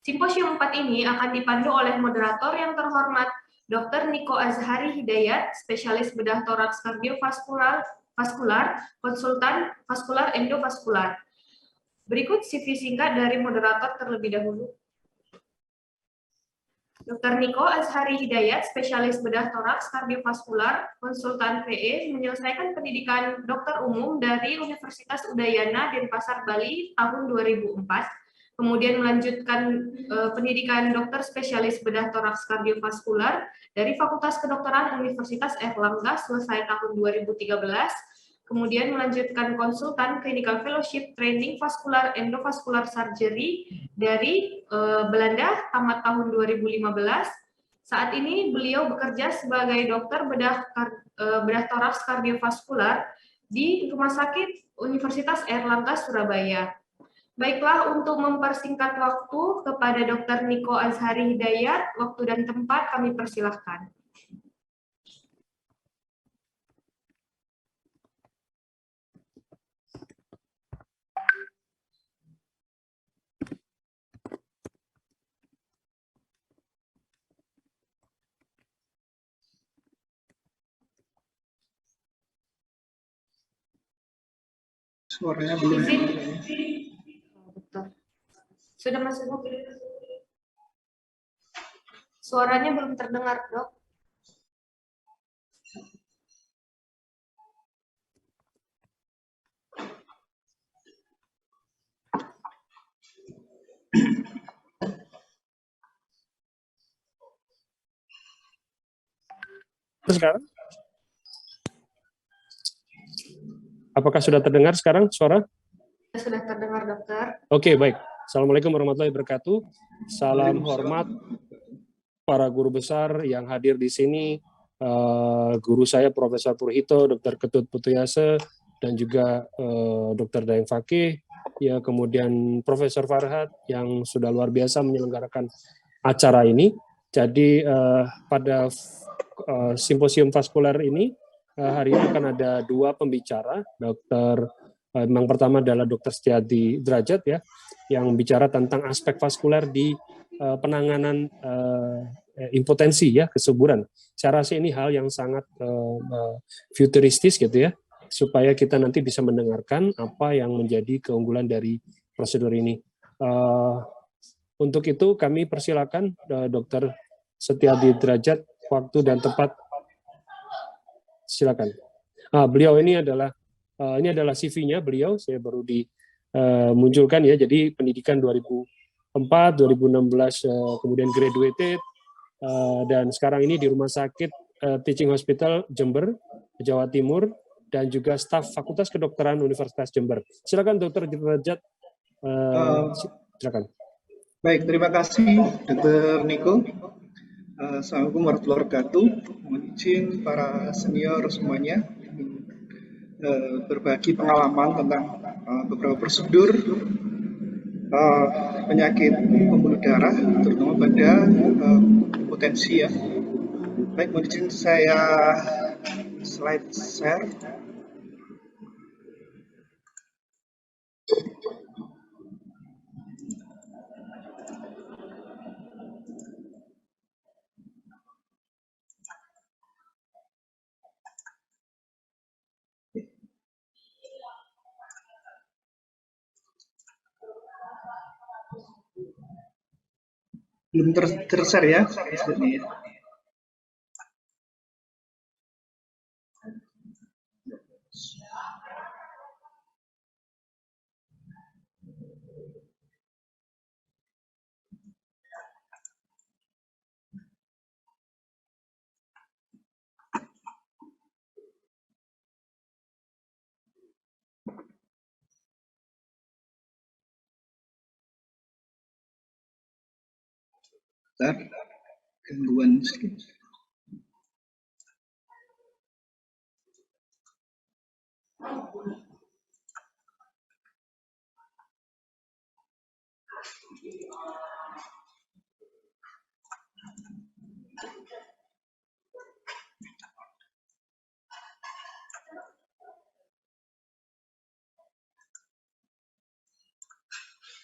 Simposium 4 ini akan dipandu oleh moderator yang terhormat Dr. Niko Azhari Hidayat, spesialis bedah toraks kardiovaskular, konsultan vaskular endovaskular. Berikut CV singkat dari moderator terlebih dahulu. Dr. Niko Azhari Hidayat, spesialis bedah toraks kardiovaskular, konsultan PE, menyelesaikan pendidikan dokter umum dari Universitas Udayana Denpasar, Bali tahun 2004. Kemudian melanjutkan pendidikan dokter spesialis bedah toraks kardiovaskular dari Fakultas Kedokteran Universitas Erlangga selesai tahun 2013. Kemudian melanjutkan konsultan clinical fellowship training vascular endovascular surgery dari Belanda tamat tahun 2015. Saat ini beliau bekerja sebagai dokter bedah toraks kardiovaskular di Rumah Sakit Universitas Erlangga Surabaya. Baiklah, untuk mempersingkat waktu kepada Dr. Niko Azhari Hidayat, waktu dan tempat kami persilahkan. Suaranya belum. Sudah masuk? Suaranya belum terdengar, Dok. Sekarang? Apakah sudah terdengar sekarang suara? Sudah terdengar, Dokter. Oke, baik. Assalamualaikum warahmatullahi wabarakatuh. Salam hormat para guru besar yang hadir di sini, guru saya Profesor Purhito, Dr. Ketut Putuyase, dan juga Dr. Daeng Fakih, ya, kemudian Profesor Farhad yang sudah luar biasa menyelenggarakan acara ini. Jadi pada simposium vaskuler ini hari ini akan ada dua pembicara, yang pertama adalah Dr. Setiadi Derajat, ya, yang bicara tentang aspek vaskuler di penanganan impotensi, ya, kesuburan. Saya rasa ini hal yang sangat futuristis gitu, ya, supaya kita nanti bisa mendengarkan apa yang menjadi keunggulan dari prosedur ini. Untuk itu kami persilakan Dr. Setiadi Derajat, waktu dan tempat. Silakan. Beliau ini adalah CV-nya beliau, saya baru dimunculkan, ya. Jadi pendidikan 2004, 2016 kemudian graduated, dan sekarang ini di Rumah Sakit Teaching Hospital Jember, Jawa Timur, dan juga staf Fakultas Kedokteran Universitas Jember. Silakan Dr. Derajat. Silakan. Baik, terima kasih Dr. Niko. Assalamualaikum warahmatullahi wabarakatuh. Mohon izin para senior semuanya berbagi pengalaman tentang beberapa prosedur penyakit pembuluh darah, terutama pada potensi, ya. Baik, mohon izin saya slide share. Belum ter-share, ya. Gangguan sedikit.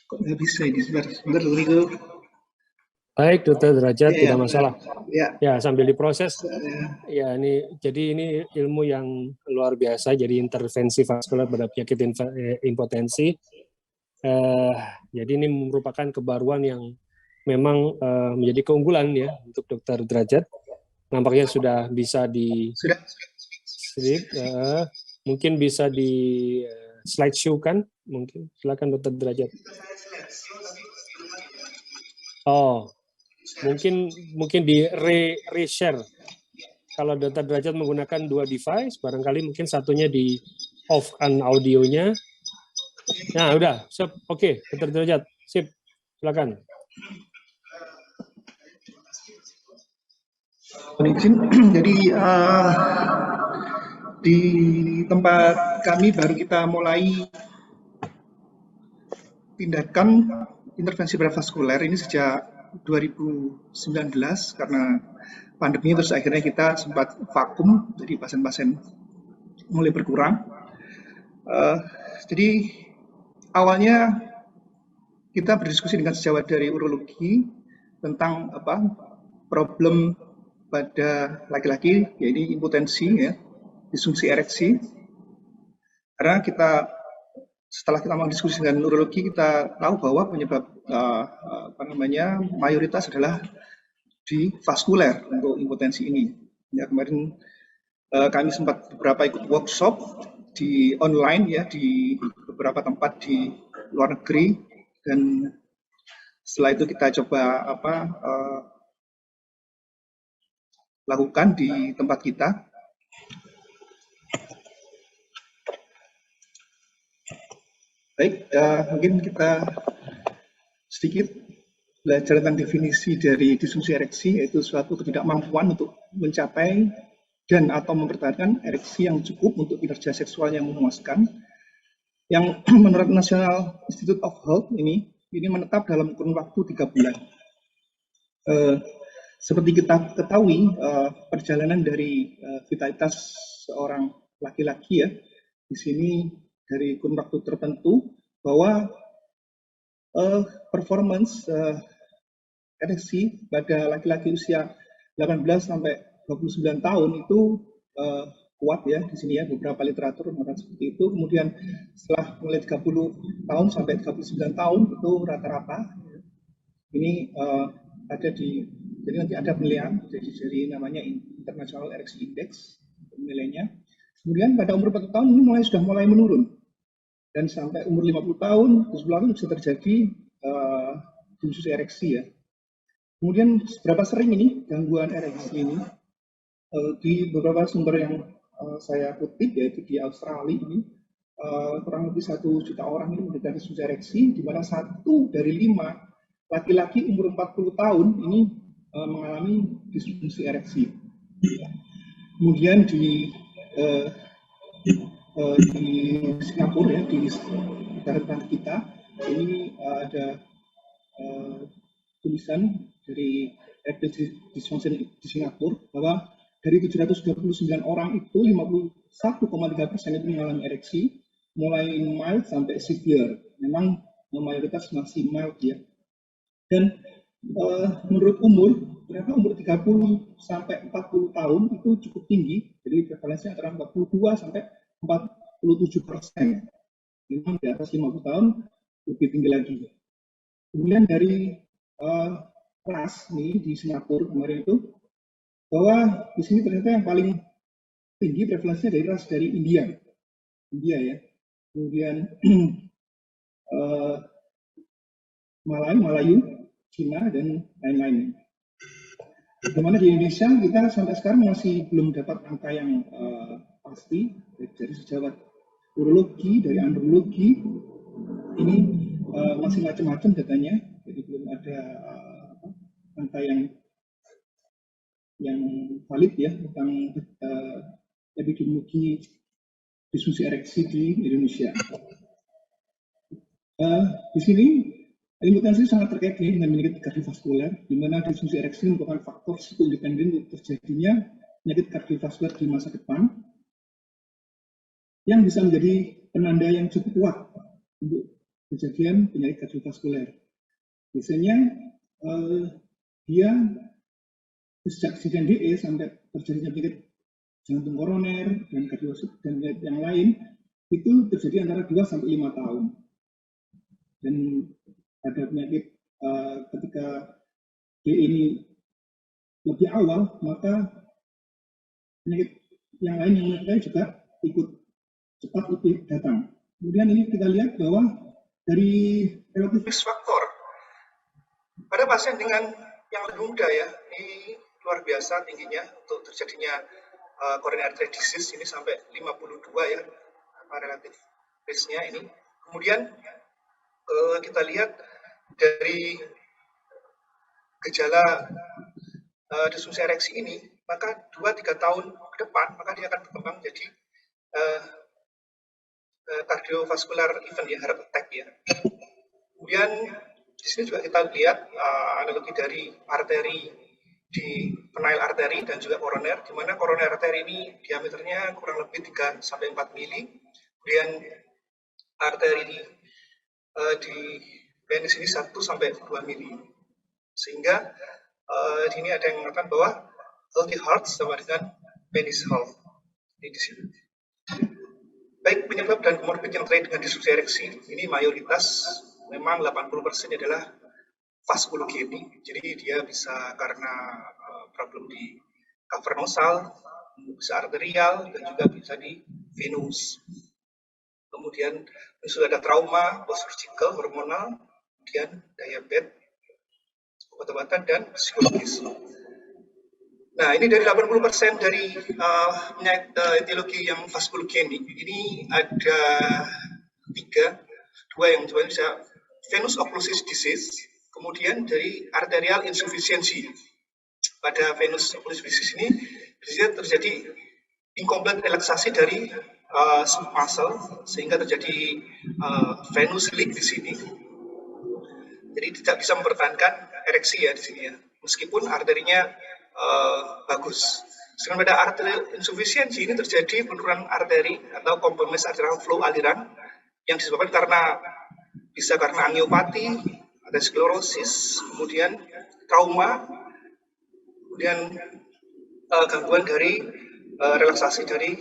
Kok nggak bisa ini? Sebentar Nico. Baik, Dokter Derajat, Iya, tidak masalah. ya. Ya, sambil diproses. Ya, ini ilmu yang luar biasa. Jadi intervensi vaskular pada penyakit impotensi. Jadi ini merupakan kebaruan yang memang menjadi keunggulan ya untuk Dokter Derajat. Nampaknya sudah bisa di Sudah. mungkin bisa di slideshow kan? Mungkin silakan Dokter Derajat. Oh, mungkin di re-share. Kalau Dokter Derajat menggunakan dua device, barangkali mungkin satunya di off kan audionya. Nah, udah, sip. Oke, Dokter Derajat, sip. Silakan. Izin, jadi di tempat kami baru kita mulai tindakan intervensi vaskuler ini sejak 2019 karena pandemi, terus akhirnya kita sempat vakum, jadi pasien-pasien mulai berkurang. Jadi awalnya kita berdiskusi dengan sejawat dari urologi tentang problem pada laki-laki, yaitu impotensi, ya, disfungsi ereksi. Karena setelah kita mendiskusi dengan urologi, kita tahu bahwa penyebab mayoritas adalah di vaskuler untuk impotensi ini. Ya, kemarin kami sempat beberapa ikut workshop di online ya di beberapa tempat di luar negeri, dan setelah itu kita coba lakukan di tempat kita. Baik, mungkin kita sedikit belajar tentang definisi dari disfungsi ereksi, yaitu suatu ketidakmampuan untuk mencapai dan atau mempertahankan ereksi yang cukup untuk kinerja seksual yang memuaskan, yang menurut National Institute of Health ini menetap dalam kurun waktu 3 bulan. Seperti kita ketahui, perjalanan dari vitalitas seorang laki-laki ya, di sini dari kurun waktu tertentu, bahwa performance ereksi pada laki-laki usia 18 sampai 29 tahun itu kuat ya di sini ya, beberapa literatur mengatakan seperti itu. Kemudian setelah mulai 30 tahun sampai 39 tahun itu rata-rata ini ada jadi nanti ada penilaian dari namanya International Erection Index nilainya. Kemudian pada umur 40 tahun ini sudah mulai menurun, dan sampai umur 50 tahun bisa terjadi disfungsi ereksi ya. Kemudian seberapa sering ini gangguan ereksi ini, di beberapa sumber yang saya kutip, yaitu di Australia ini kurang lebih 1 juta orang ini menderita disfungsi ereksi, di mana 1 dari 5 laki-laki umur 40 tahun ini mengalami disfungsi ereksi. Kemudian di Singapura ya, di negara kita ini ada tulisan dari erectile dysfunction di Singapura bahwa dari 729 orang itu 51,3% itu mengalami ereksi, mulai mild sampai severe. Memang mayoritas masih mild ya. Dan menurut umur 30 sampai 40 tahun itu cukup tinggi, jadi prevalensinya antara 42 sampai 47%. Memang di atas 50 tahun lebih tinggi lagi. Kemudian dari ras nih di Singapura kemarin itu, bahwa di sini ternyata yang paling tinggi prevalensinya dari ras dari India ya. Kemudian Melayu, Cina, dan lain-lain. Bagaimana di Indonesia kita sampai sekarang masih belum dapat angka yang pasti dari sejawat urologi, dari andrologi, ini masih macam-macam datanya, jadi belum ada angka yang valid ya tentang epidemiologi disfungsi ereksi di Indonesia. Di sini impotensi sangat terkait dengan penyakit kardiovaskuler, di mana disfungsi ereksi merupakan faktor risiko independen untuk terjadinya penyakit kardiovaskuler di masa depan, yang bisa menjadi penanda yang cukup kuat untuk kejadian penyakit kardiovaskuler. Biasanya dia sejak kejadian DE sampai terjadinya penyakit jantung koroner dan kardiovaskular dan yang lain itu terjadi antara 2 sampai 5 tahun. Dan pada penyakit ketika DE ini lebih awal, maka penyakit yang lain yang menyertai juga ikut cepat lebih datang. Kemudian ini kita lihat bahwa dari relatif risk faktor pada pasien dengan yang lebih muda ya, ini luar biasa tingginya untuk terjadinya coronary artery disease ini sampai 52 ya, relatif risknya ini. Kemudian kita lihat dari gejala disfungsi ereksi ini, maka 2-3 tahun ke depan, maka dia akan berkembang jadi cardiovascular event ya, heart attack ya. Kemudian di sini juga kita lihat analogi dari arteri di penile arteri dan juga koroner, di mana koroner arteri ini diameternya kurang lebih 3 sampai 4 mili. Kemudian arteri di penis ini 1 sampai 2 mili. Sehingga di sini ada yang mengatakan bahwa healthy heart sama dengan penis health. Di sini. Baik penyebab dan komorbid yang terkait dengan disfungsi ereksi, ini mayoritas memang 80% adalah vaskulogeni. Jadi dia bisa karena problem di cavernosal, bisa arterial, dan juga bisa di venous. Kemudian sudah ada trauma, post-surgical, hormonal, kemudian diabetes, obat-obatan, dan psikologis. Nah, ini dari 80% dari etiologi yang vaskulogeni, ini ada 2 yang bisa venous occlusive disease, kemudian dari arterial insufficiency. Pada venous occlusive disease ini bisa terjadi incomplete relaksasi dari submuscle sehingga terjadi venous leak di sini. Jadi tidak bisa mempertahankan ereksi ya di sini ya, meskipun arterinya bagus. Sedangkan pada arterial insufficiency ini terjadi penurunan arteri atau compromise arterial flow aliran yang disebabkan karena angiopati, ada sklerosis, kemudian trauma, kemudian gangguan dari relaksasi dari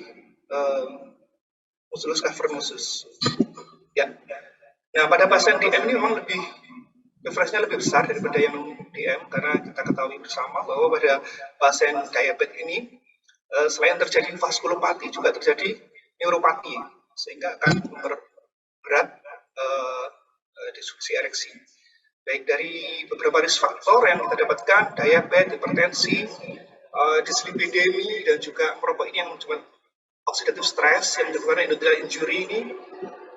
musculus cavernosus. Ya. Nah, pada pasien DM ini memang preferensinya lebih besar daripada yang DM karena kita ketahui bersama bahwa pada pasien diabetes ini selain terjadi vaskulopati juga terjadi neuropati sehingga akan memperberat disfungsi ereksi. Baik dari beberapa risk faktor yang kita dapatkan, diabetes, hipertensi, dislipidemi, dan juga merokok ini yang cuma oxidative stress yang menyebabkan endothelial injury ini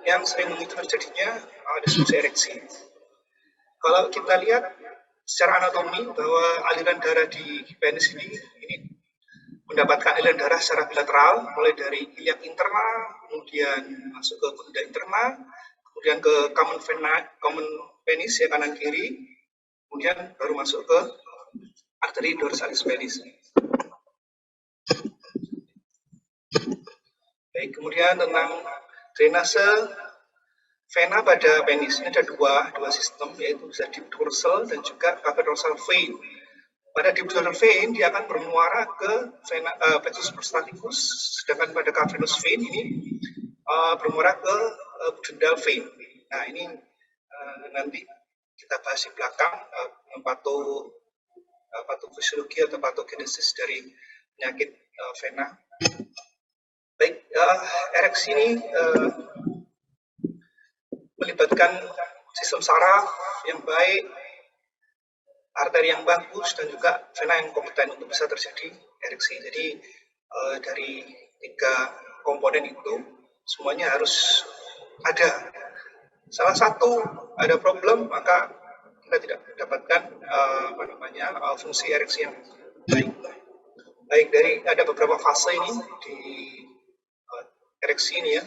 yang sering memicu terjadinya disfungsi ereksi. Kalau kita lihat secara anatomi bahwa aliran darah di penis ini mendapatkan aliran darah secara bilateral, mulai dari iliac interna, kemudian masuk ke pudenda interna, kemudian ke common penis ya kanan kiri, kemudian baru masuk ke arteri dorsalis penis. Baik, kemudian tentang drainase vena pada penis ini ada dua sistem, yaitu bisa deep dorsal dan juga cavernosal vein. Pada deep dorsal vein dia akan bermuara ke vena plexus prostaticus, sedangkan pada cavernous vein ini bermuara ke pudendal vein. Nah ini nanti kita bahas di belakang patofisiologi atau patogenesis dari penyakit vena. Baik, ereksi ini melibatkan sistem saraf yang baik, arteri yang bagus, dan juga vena yang kompeten untuk bisa terjadi ereksi. Jadi dari 3 komponen itu semuanya harus ada. Salah satu ada problem, maka kita tidak mendapatkan fungsi ereksi yang baik. Baik, dari ada beberapa fase ini di ereksi ini ya.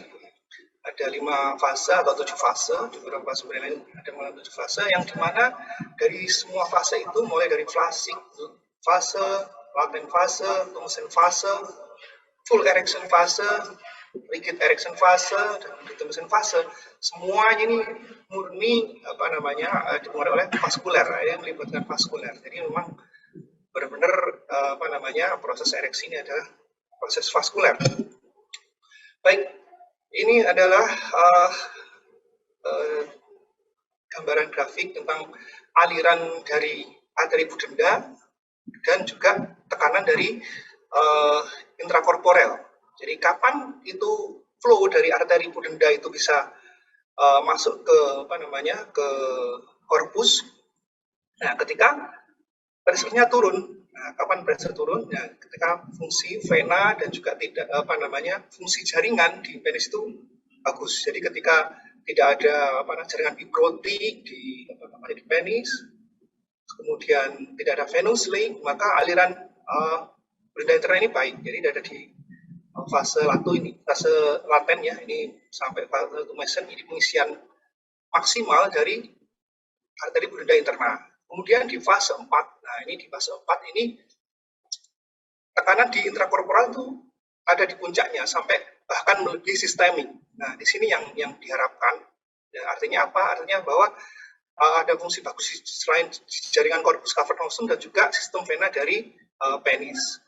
Ada 5 fase atau 7 fase, di beberapa sumber lain ada 7 fase, yang dimana dari semua fase itu, mulai dari flaccid fase, latent fase, tumescent fase, full erection fase, rigid erection fase dan detumescent fase, semuanya ini murni dipengaruhi oleh vaskuler, yang melibatkan vaskuler. Jadi memang benar-benar proses ereksi ini adalah proses vaskuler. Baik, ini adalah gambaran grafik tentang aliran dari arteri pudenda dan juga tekanan dari intrakorporel. Jadi kapan itu flow dari arteri pudenda itu bisa masuk ke ke korpus? Nah, ketika pressure-nya turun. Nah, kapan pressure turun? Nah, ketika fungsi vena dan juga tidak fungsi jaringan di penis itu bagus. Jadi ketika tidak ada jaringan fibrotik di penis, kemudian tidak ada venous link, maka aliran pudenda interna ini baik. Jadi ada di fase laten ya, ini sampai fase tumescent, ini pengisian maksimal dari arteri pudenda interna. Kemudian di fase 4, nah ini di fase 4 ini tekanan di intrakorporal itu ada di puncaknya sampai bahkan melebihi sistemik. Nah, di sini yang diharapkan. Ya, artinya apa? Artinya bahwa ada fungsi bagus selain jaringan corpus cavernosum dan juga sistem vena dari penis.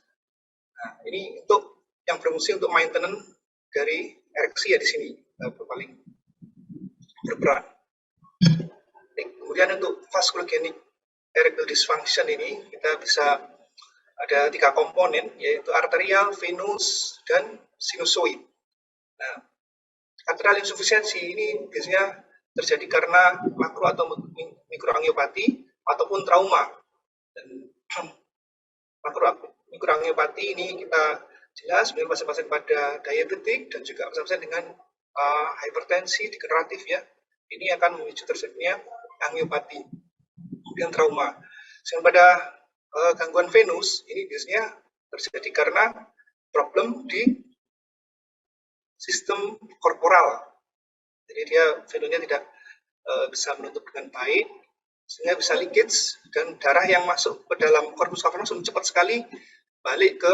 Nah, ini untuk yang berfungsi untuk maintenance dari ereksi ya di sini paling berperan. Kemudian untuk vasculogenic erectile dysfunction ini kita bisa ada 3 komponen, yaitu arterial, venous, dan sinusoid. Nah, arterial insufficiency ini biasanya terjadi karena makro atau mikroangiopati ataupun trauma. Dan mikroangiopati ini kita jelas pasien-pasien pada diabetik dan juga pasien-pasien dengan hipertensi degeneratif ya. Ini akan memicu terjadinya angiopati. Kemudian trauma. Sedangkan pada gangguan venus ini biasanya terjadi karena problem di sistem korporal. Jadi dia venunya tidak bisa menutup dengan baik, sehingga bisa leakage dan darah yang masuk ke dalam corpus cavernosum cepat sekali balik ke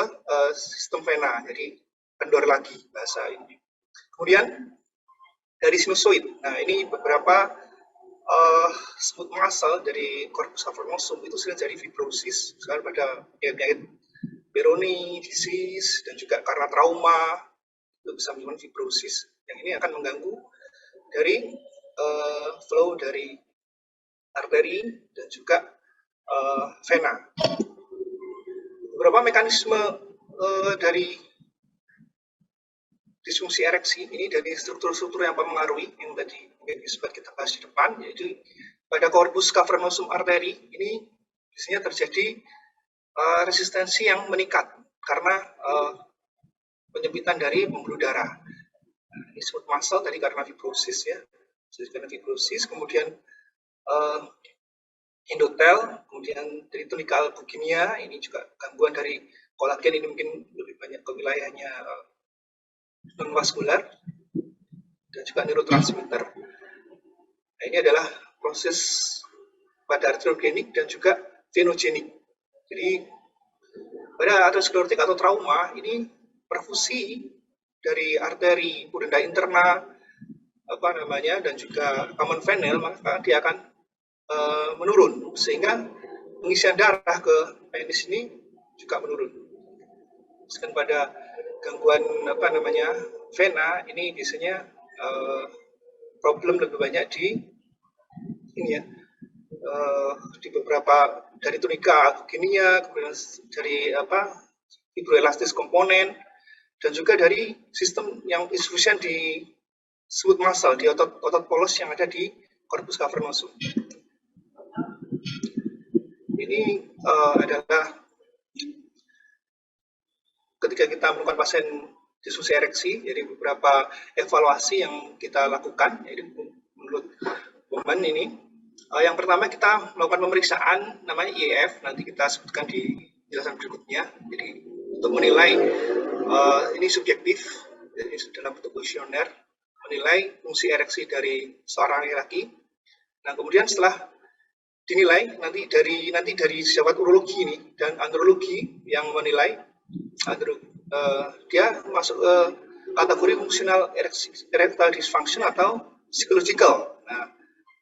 sistem vena, jadi kendor lagi bahasa ini. Kemudian dari sinusoid, nah ini beberapa smooth muscle dari corpus cavernosum itu sering jadi fibrosis, misalnya pada penyakit Peyronie disease dan juga karena trauma itu bisa menyebabkan fibrosis. Yang ini akan mengganggu dari flow dari arteri dan juga vena. Beberapa mekanisme dari disfungsi ereksi ini dari struktur-struktur yang mempengaruhi yang tadi sempat kita bahas di depan, yaitu pada corpus cavernosum arteri ini biasanya terjadi resistensi yang meningkat karena penyempitan dari pembuluh darah. Nah, ini smooth muscle tadi karena fibrosis ya, kemudian endotel, kemudian dari tunica leukemia, ini juga gangguan dari kolagen, ini mungkin lebih banyak ke wilayahnya non-vaskular, dan juga neurotransmitter. Nah, ini adalah proses pada arteriogenik dan juga venogenik. Jadi pada aterosklerotik atau trauma, ini perfusi dari arteri pudenda interna, dan juga common venel, maka dia akan menurun, sehingga pengisian darah ke penis ini juga menurun. Sedangkan pada gangguan vena ini biasanya problem lebih banyak di ini ya, di beberapa dari tunica leukemia, kemudian dari fibroelastis komponen, dan juga dari sistem yang insufisien di smooth muscle, di otot polos yang ada di corpus cavernosum. Ini adalah ketika kita melakukan pasien disfungsi ereksi, jadi beberapa evaluasi yang kita lakukan, yaitu menurut Boman ini. Yang pertama kita melakukan pemeriksaan namanya IEF, nanti kita sebutkan di penjelasan berikutnya. Jadi untuk menilai ini subjektif, jadi dalam bentuk kuesioner, menilai fungsi ereksi dari seorang laki-laki. Nah, kemudian setelah dinilai nanti dari sejawat urologi ini dan andrologi yang menilai dia masuk ke kategori fungsional erectile dysfunction atau psychological. Nah,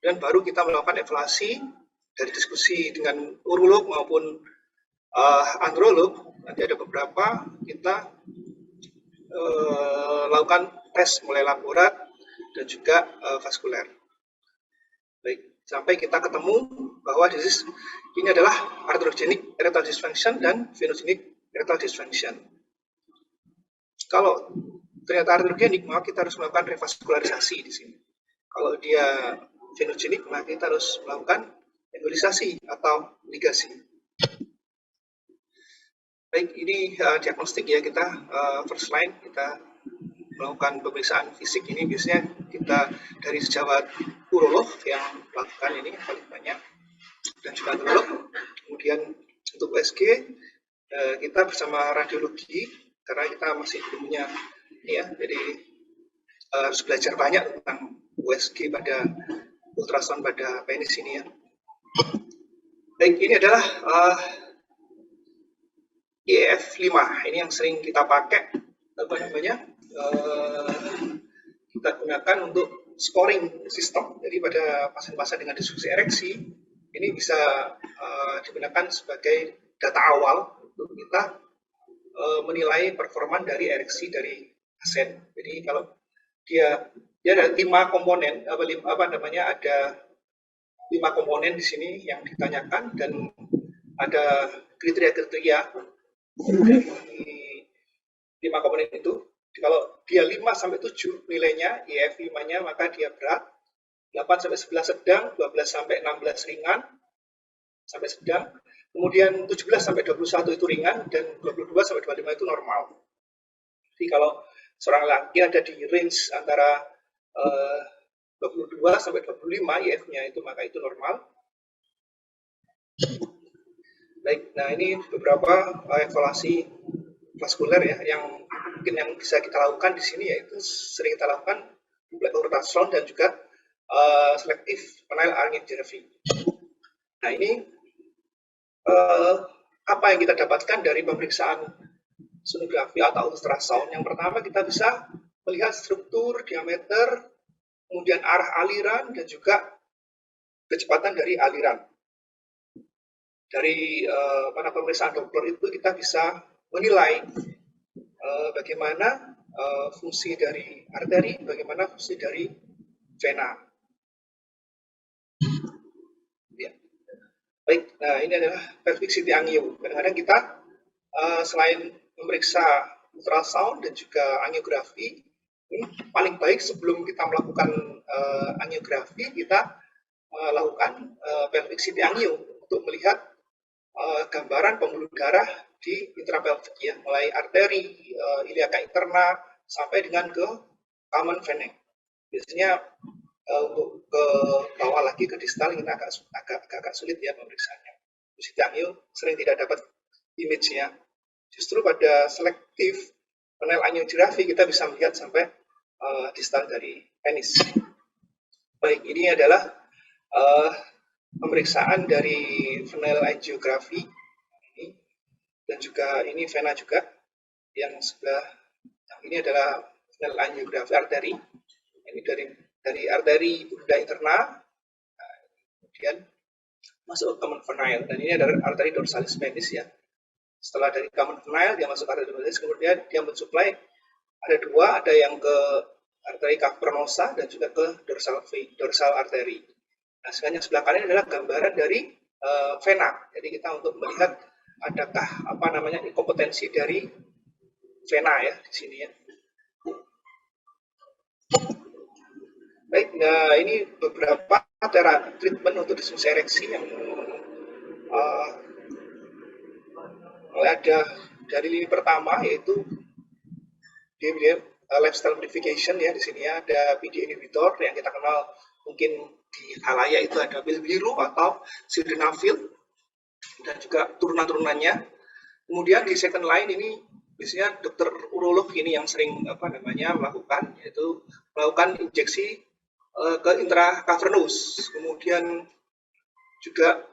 dan baru kita melakukan evaluasi dari diskusi dengan urolog maupun androlog. Nanti ada beberapa kita lakukan tes mulai laborat dan juga vaskuler. Baik, sampai kita ketemu bahwa ini adalah arterogenic erectile dysfunction dan venogenic erectile dysfunction. Kalau ternyata arterogenic, maka kita harus melakukan revaskularisasi di sini. Kalau dia venogenic, maka kita harus melakukan embolisasi atau ligasi. Baik, ini diagnostik ya, kita first line kita melakukan pemeriksaan fisik. Ini biasanya kita dari sejawat urolog yang melakukan ini yang paling banyak, dan juga androlog. Kemudian untuk USG kita bersama radiologi, karena kita masih belum punya ini ya, jadi harus belajar banyak tentang USG pada ultrasound pada penis ini ya. Baik, ini adalah IEF-5, ini yang sering kita pakai, kita gunakan untuk scoring sistem. Jadi pada pasien-pasien dengan disfungsi ereksi, ini bisa digunakan sebagai data awal untuk kita menilai performa dari ereksi dari pasien. Jadi kalau dia ada 5 komponen, ada 5 komponen di sini yang ditanyakan, dan ada kriteria-kriteria dari 5 komponen itu. Kalau dia 5-7 nilainya, IEF-5-nya, maka dia berat, 8-11 sedang, 12-16 ringan sampai sedang, kemudian 17-21 itu ringan, dan 22-25 itu normal. Jadi kalau seorang laki ada di range antara 22-25 IF-nya itu, maka itu normal. Baik, nah ini beberapa evaluasi vaskuler ya, yang mungkin yang bisa kita lakukan di sini, yaitu sering kita lakukan ultrasound dan juga selective penile angiography. Nah ini apa yang kita dapatkan dari pemeriksaan sonografi atau ultrasound? Yang pertama, kita bisa melihat struktur, diameter, kemudian arah aliran, dan juga kecepatan dari aliran. Dari pemeriksaan Doppler itu kita bisa menilai bagaimana fungsi dari arteri, bagaimana fungsi dari vena. Ya. Baik, nah ini adalah pelvic CT angio. Kadang-kadang kita selain memeriksa ultrasound dan juga angiografi, ini paling baik sebelum kita melakukan angiografi, kita lakukan pelvic CT angio untuk melihat gambaran pembuluh darah di intrapelvic ya, mulai arteri, iliaca interna sampai dengan ke common venae. Biasanya untuk ke bawah lagi ke distal ini agak sulit ya pemeriksaannya. CT angio sering tidak dapat image-nya. Justru pada selektif penile angiography kita bisa melihat sampai distal dari penis. Baik, ini adalah pemeriksaan dari penile angiography ini, dan juga ini vena juga yang sebelah. Ini adalah penile angiography arteri. Ini dari arteri bunda interna, nah, kemudian masuk ke common venile, dan ini adalah arteri dorsalis penis ya. Setelah dari common venile dia masuk ke arteri dorsalis, kemudian dia mensuplai ada 2, ada yang ke arteri cavernosa dan juga ke dorsal arteri. Nah, sedangkan sebelah kanan adalah gambaran dari vena. Jadi kita untuk melihat adakah inkompetensi dari vena ya di sini ya. Baik, nah ini beberapa treatment untuk disfungsi ereksi yang mulai ada dari lini pertama, yaitu dia lifestyle modification ya. Di sini ada PD inhibitor yang kita kenal mungkin di halayak itu ada bilbiru atau sildenafil dan juga turunan-turunannya. Kemudian di second line ini biasanya dokter urolog ini yang sering melakukan, yaitu melakukan injeksi ke intracavernous, kemudian juga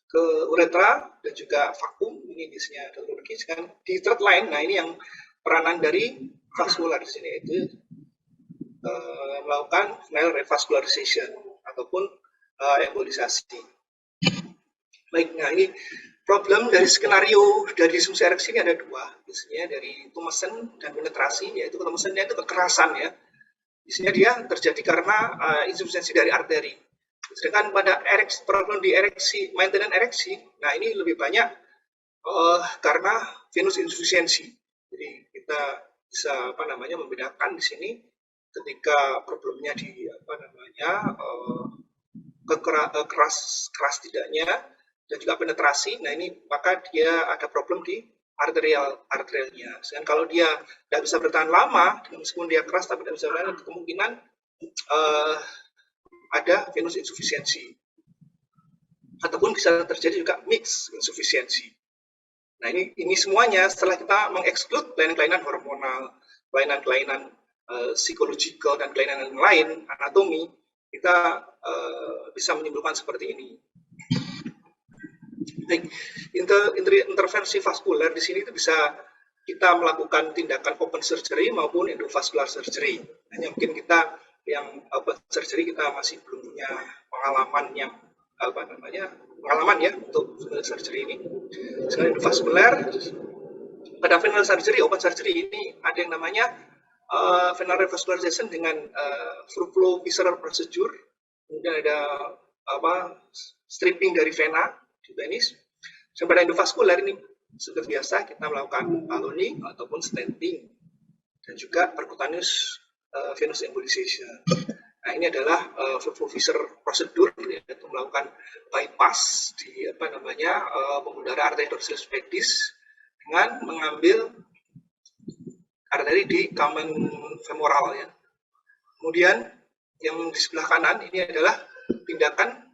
ke uretra dan juga vakum. Ini biasanya dokter urologi. Di third line, nah ini yang peranan dari vaskular di sini itu melakukan venous revascularization ataupun embolisasi. Baik, nah ini problem dari skenario dari disfungsi ereksi ini ada dua, biasanya dari tumesen dan penetrasi, yaitu tumesennya itu kekerasan ya. Biasanya dia terjadi karena insufisiensi dari arteri. Sedangkan pada ereksi, problem di ereksi, maintenance ereksi, nah ini lebih banyak karena venous insufisiensi. Jadi kita bisa membedakan di sini ketika problemnya di keras tidaknya dan juga penetrasi. Nah ini maka dia ada problem di arterialnya. Sedangkan kalau dia tidak bisa bertahan lama, meskipun dia keras tapi tidak bisa bertahan, kemungkinan ada venous insufisiensi. Ataupun bisa terjadi juga mix insufisiensi. Nah ini semuanya setelah kita mengeksklud kelainan-kelainan hormonal, kelainan-kelainan psikologikal dan kelainan lain anatomi, kita bisa menyimpulkan seperti ini. Baik, intervensi vaskuler di sini itu bisa kita melakukan tindakan open surgery maupun endovascular surgery. Hanya mungkin kita yang open surgery kita masih belum punya pengalaman yang pengalaman ya untuk surgery ini. Selain endovascular, pada venous surgery, open surgery ini ada yang namanya venous revascularization dengan flow visceral procedure, kemudian ada stripping dari vena di penis. Pada endovaskular ini seperti biasa kita melakukan ballooning ataupun stenting dan juga percutaneous venous embolization. Nah ini adalah flow visceral procedure, yaitu melakukan bypass di pembuluh darah arteri dorsalis pectis dengan mengambil arteri di kamen femoral ya. Kemudian yang di sebelah kanan ini adalah tindakan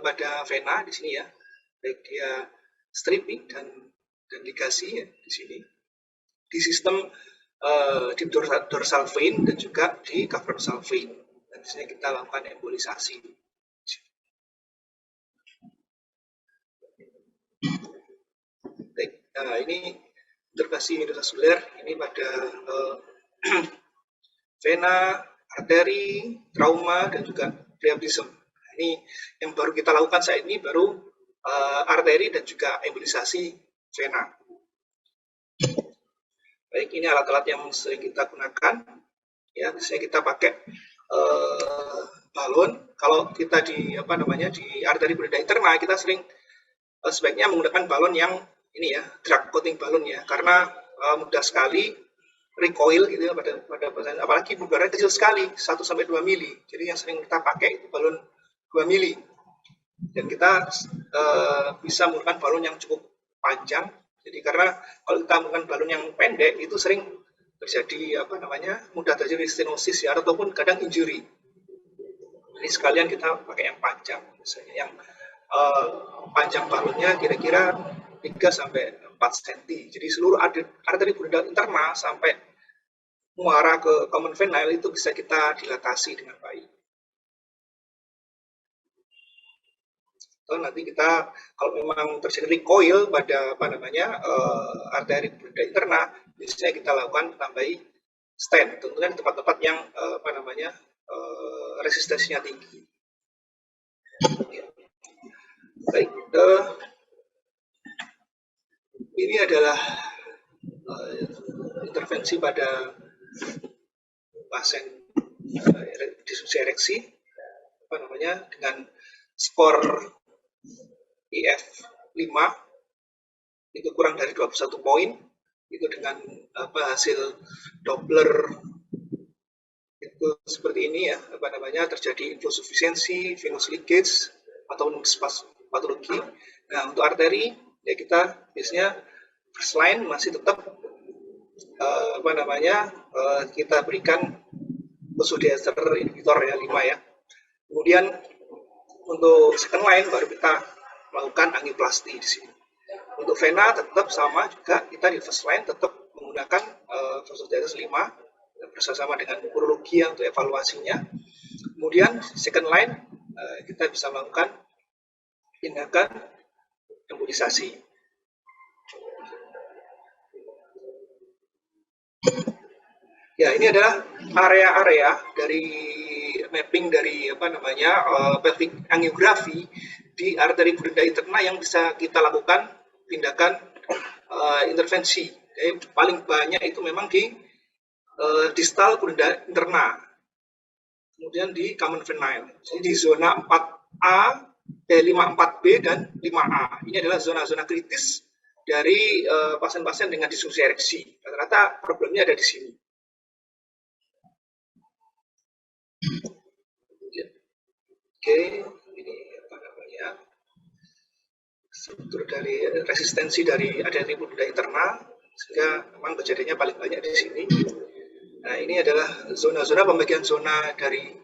pada vena di sini ya, baik dia stripping dan ligasi ya di sini, di sistem di dorsal vein dan juga di cavernosal vein. Dan di sini kita lakukan embolisasi. Baik, nah ini intervensi endovaskuler ini pada vena, arteri, trauma dan juga rehabilitasem. Nah, ini yang baru kita lakukan saat ini baru arteri dan juga embolisasi vena. Baik, ini alat-alat yang sering kita gunakan. Ya, biasanya kita pakai balon. Kalau kita di di arteri perdana interna, kita sering sebaiknya menggunakan balon yang ini ya, drug coating balon ya, karena mudah sekali recoil gitu ya pada apalagi bubarnya kecil sekali 1-2 mili. Jadi yang sering kita pakai itu balon 2 mili. Dan kita bisa menggunakan balon yang cukup panjang. Jadi karena kalau kita menggunakan balon yang pendek itu sering terjadi mudah terjadi stenosis ya, ataupun kadang injury. Jadi sekalian kita pakai yang panjang, misalnya yang panjang balonnya kira-kira 3-4 cm. Jadi seluruh arteri pudendal interna sampai muara ke common vein itu bisa kita dilatasi dengan baik. Nanti kita kalau memang terjadi recoil pada arteri pudendal interna, biasanya kita lakukan tambahi stent, tentunya di tempat-tempat yang resistensinya tinggi. Baik, ini adalah intervensi pada pasien disfungsi ereksi dengan skor IF 5 itu kurang dari 21 poin, itu dengan hasil Doppler itu seperti ini ya, terjadi insufisiensi, venous leakage atau spasm patologi. Nah untuk arteri ya kita biasanya first line masih tetap kita berikan vasodilator inhibitor ya 5 ya. Kemudian untuk second line baru kita melakukan angioplasti di sini. Untuk vena tetap sama juga, kita di first line tetap menggunakan vasodilator 5 bersama dengan urologi untuk evaluasinya. Kemudian second line kita bisa melakukan tindakan embolisasi. Ya, ini adalah area-area dari mapping dari pelvic angiografi di arteri pudenda interna yang bisa kita lakukan tindakan intervensi. Jadi, paling banyak itu memang di distal pudenda interna, kemudian di common venile. Jadi di zona 4A, 54B dan 5A. Ini adalah zona-zona kritis dari pasien-pasien dengan disfungsi ereksi. Rata-rata problemnya ada di sini. Oke, ini struktur dari resistensi dari arteri pudenda interna, sehingga memang kejadiannya paling banyak di sini. Nah, ini adalah zona-zona pembagian zona dari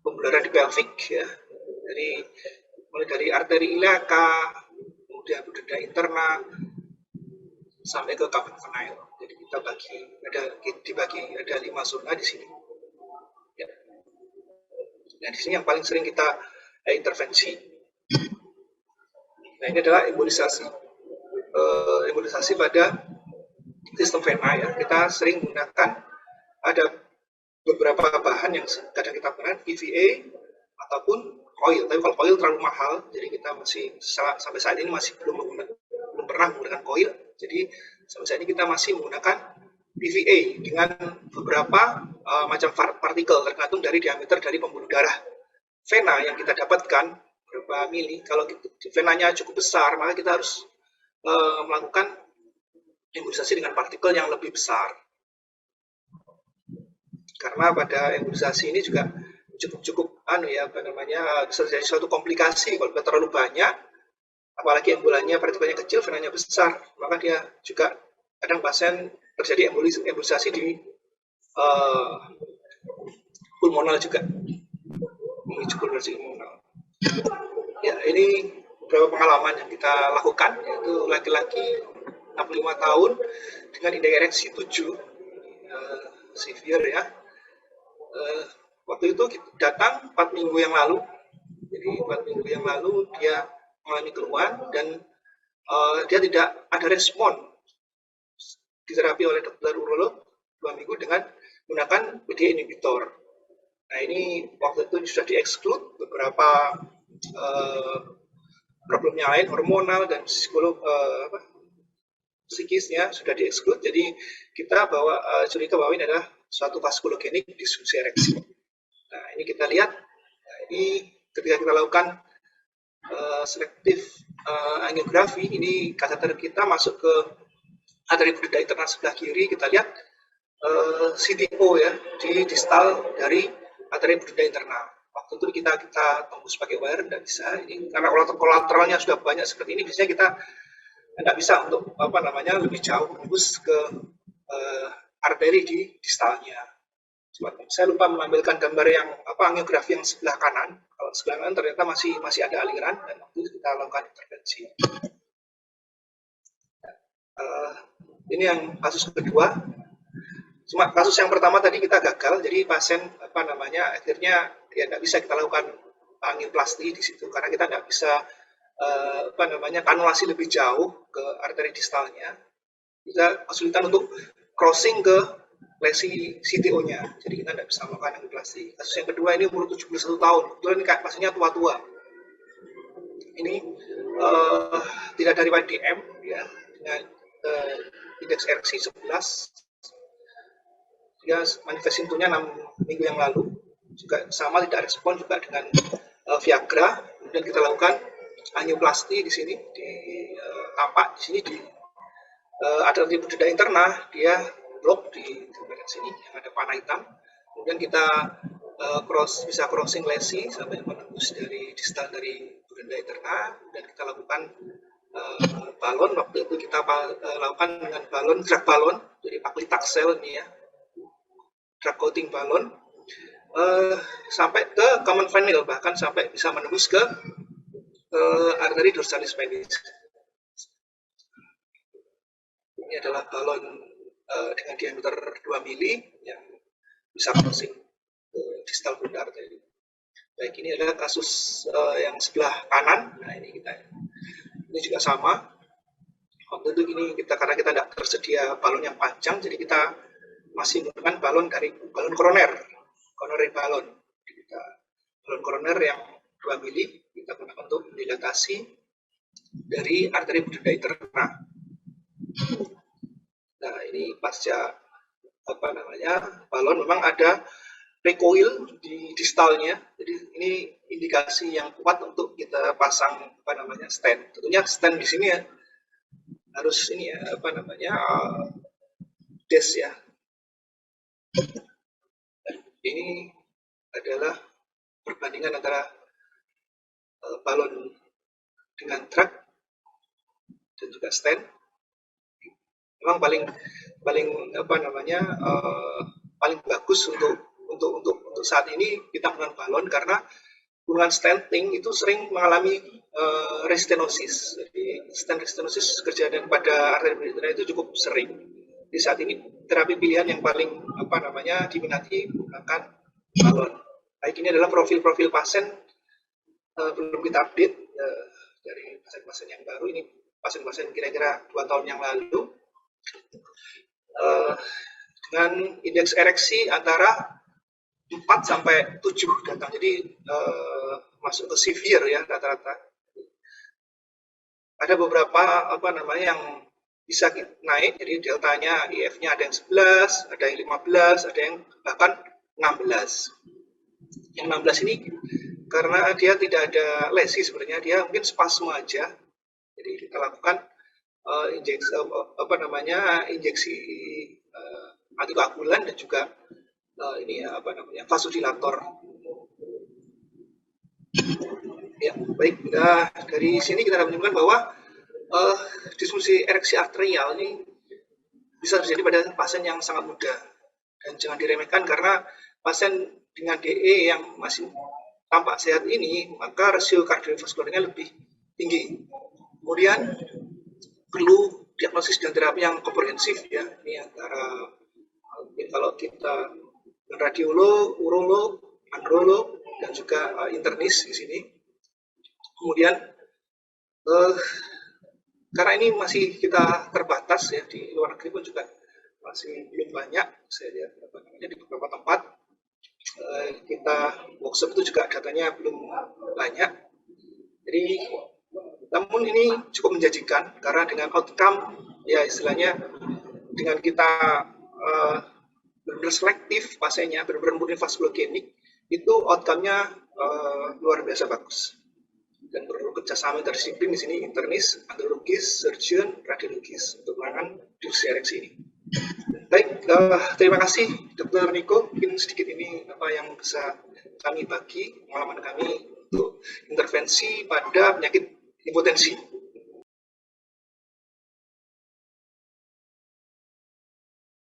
pembuluran di pelvic ya. Jadi mulai dari arteri iliaka, kemudian pudenda interna sampai ke common venile. Jadi kita dibagi ada 5 zona di sini. Ya. Nah, di sini yang paling sering kita intervensi. Nah, ini adalah embolisasi. Embolisasi pada sistem vena ya. Kita sering menggunakan ada beberapa bahan yang kadang kita gunakan PVA ataupun coil. Tapi kalau coil terlalu mahal, jadi kita masih sampai saat ini masih belum pernah menggunakan coil. Jadi sampai saat ini kita masih menggunakan PVA dengan beberapa macam partikel tergantung dari diameter dari pembuluh darah vena yang kita dapatkan berapa mili. Kalau venanya cukup besar, maka kita harus melakukan embolisasi dengan partikel yang lebih besar. Karena pada embolisasi ini juga cukup bisa terjadi suatu komplikasi kalau terlalu banyak, apalagi embolannya partikelnya kecil, venanya besar, maka dia juga kadang pasien terjadi embolisasi di pulmonal juga, memicu pulmonasi pulmonal. Ya, ini beberapa pengalaman yang kita lakukan, yaitu laki-laki 65 tahun dengan indeks ereksi 7, severe ya. Waktu itu datang 4 minggu yang lalu. Jadi 4 minggu yang lalu dia mengalami keluhan dan dia tidak ada respon diterapi oleh dokter urolog 2 minggu dengan menggunakan PDE inhibitor. Nah, ini waktu itu sudah di-exclude beberapa problemnya lain, hormonal dan psikisnya sudah di-exclude. Jadi kita curiga bahwa ini adalah suatu vaskulogenik disfungsi ereksi. Nah, ini kita lihat, ini ketika kita lakukan selektif angiografi, ini kateter kita masuk ke arteri pudenda interna sebelah kiri, kita lihat CTO ya di distal dari arteri pudenda interna. Waktu itu kita tembus pakai wire, tidak bisa. Ini karena kolateralnya sudah banyak seperti ini, biasanya kita tidak bisa untuk lebih jauh menembus ke arteri di distalnya. Saya lupa menampilkan gambar yang angiografi yang sebelah kanan. Kalau sebelah kanan ternyata masih ada aliran dan waktu itu kita lakukan intervensi. Ini yang kasus kedua. Cuma kasus yang pertama tadi kita gagal, jadi pasien akhirnya ya nggak bisa kita lakukan angioplasti di situ karena kita nggak bisa kanulasi lebih jauh ke arteri distalnya. Kita kesulitan untuk crossing ke lesi CTO-nya, jadi kita tidak bisa melakukan angioplasti. Kasus yang kedua ini umur 71 tahun, kebetulan ini pasiennya tua-tua. Ini tidak dari YDM ya, dengan indeks ereksi 11. Dia manifest simptomnya 6 minggu yang lalu, juga sama tidak respon juga dengan Viagra. Kemudian kita lakukan angioplasti di sini di tapak di sini di arteri pudenda interna, dia blok di bagian sini yang ada panah hitam. Kemudian kita bisa crossing lesi sampai menembus dari distal dari pudenda interna, dan kita lakukan balon. Waktu itu kita lakukan dengan balon, drug balon, jadi paclitaxel ini ya, drug coating balon, sampai ke common venile, bahkan sampai bisa menembus ke arteri dorsalis penis. Ini adalah balon dengan diameter 2 mili yang bisa crossing ke distal pudenda arteri. Baik, ini adalah kasus yang sebelah kanan. Nah, ini juga sama. Waktu itu ini karena kita tidak tersedia balon yang panjang, jadi kita masih menggunakan balon koroner balon. Jadi kita balon koroner yang 2 mili kita gunakan untuk dilatasi dari arteri pudendal interna. Nah, ini pasca balon memang ada recoil di distalnya, jadi ini indikasi yang kuat untuk kita pasang stand. Tentunya stand di sini ya harus ini ya des ya. Ini adalah perbandingan antara balon dengan truk dan juga stand. Memang paling bagus untuk saat ini kita menggunakan balon, karena penggunaan standing itu sering mengalami restenosis. Jadi stand restenosis kejadian pada arteri pudendal itu cukup sering. Di saat ini terapi pilihan yang paling diminati menggunakan balon. Baik, ini adalah profil pasien belum kita update dari pasien-pasien yang baru. Ini pasien-pasien kira-kira 2 tahun yang lalu dengan indeks ereksi antara 4 sampai 7 datang. Jadi masuk ke severe ya rata-rata. Ada beberapa yang bisa naik, jadi deltanya IF-nya ada yang 11, ada yang 15, ada yang bahkan 16. Yang 16 ini karena dia tidak ada lesi, sebenarnya dia mungkin spasme aja. Jadi kita lakukan injeksi antikoagulan dan juga vasodilator. Ya, baik. Dari sini kita dapat menemukan bahwa disfungsi ereksi arterial ini bisa terjadi pada pasien yang sangat muda, dan jangan diremehkan karena pasien dengan DE yang masih tampak sehat ini, maka rasio kardiovaskularnya lebih tinggi. Kemudian perlu diagnosis dan terapi yang komprehensif ya. Ini antara kalau kita radiolog, urolog, androlog, dan juga internis di sini. Kemudian karena ini masih kita terbatas ya, di luar negeri pun juga masih belum banyak, saya lihat di beberapa tempat kita workshop itu juga datanya belum banyak. Jadi namun ini cukup menjanjikan karena dengan outcome ya istilahnya dengan kita benar-benar selektif pasiennya, benar-benar murni vaskulogenik, itu outcome-nya luar biasa bagus. Dan perlu kerjasama interdisiplin di sini, internis, andrologis, surgeon, radiologis untuk melakukan disfungsi ereksi ini. Baik, terima kasih Dr. Niko. Mungkin sedikit ini apa yang bisa kami bagi pengalaman kami untuk intervensi pada penyakit hipotensi.